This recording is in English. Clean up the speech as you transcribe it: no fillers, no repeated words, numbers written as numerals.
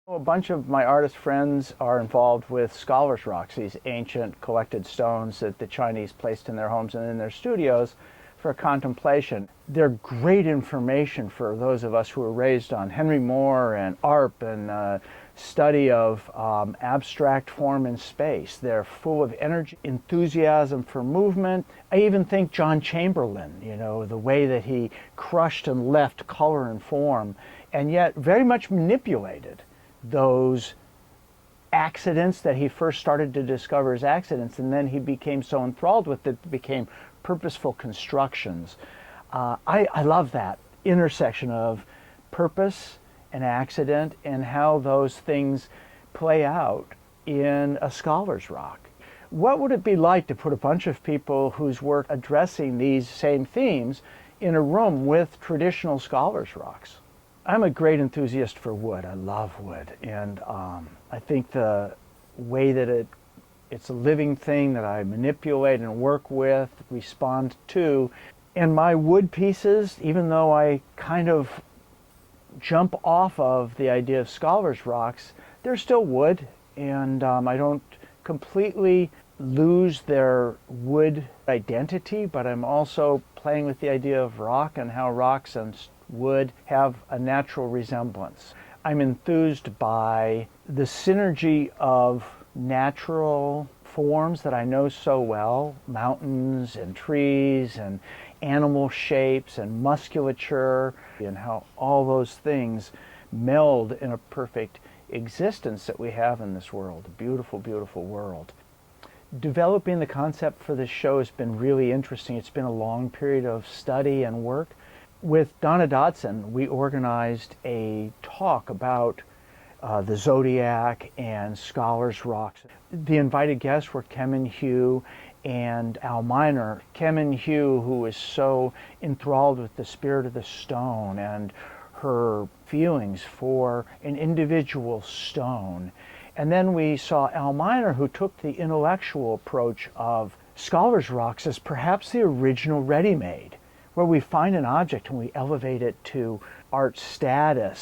A bunch of my artist friends are involved with scholars' rocks, these ancient collected stones that the Chinese placed in their homes and in their studios for contemplation. They're great information for those of us who were raised on Henry Moore and ARP and study of abstract form in space. They're full of energy, enthusiasm for movement. I even think John Chamberlain, the way that he crushed and left color and form, and yet very much manipulated those accidents that he first started to discover as accidents, and then he became so enthralled with it became purposeful constructions. I love that intersection of purpose and accident and how those things play out in a scholar's rock. What would it be like to put a bunch of people whose work addressing these same themes in a room with traditional scholars' rocks? I'm a great enthusiast for wood. I love wood, and I think the way that it's a living thing that I manipulate and work with, respond to. And my wood pieces, even though I kind of jump off of the idea of scholars' rocks, they're still wood, and I don't completely lose their wood identity, but I'm also playing with the idea of rock and how rocks and wood have a natural resemblance. I'm enthused by the synergy of natural forms that I know so well, mountains and trees and animal shapes and musculature, and how all those things meld in a perfect existence that we have in this world, a beautiful, beautiful world. Developing the concept for this show has been really interesting. It's been a long period of study and work. With Donna Dodson, we organized a talk about the zodiac and scholars' rocks. The invited guests were Kemen Hugh and Al Miner. Kemen Hugh, who is so enthralled with the spirit of the stone and her feelings for an individual stone. And then we saw Al Miner, who took the intellectual approach of scholars' rocks as perhaps the original ready-made, where we find an object and we elevate it to art status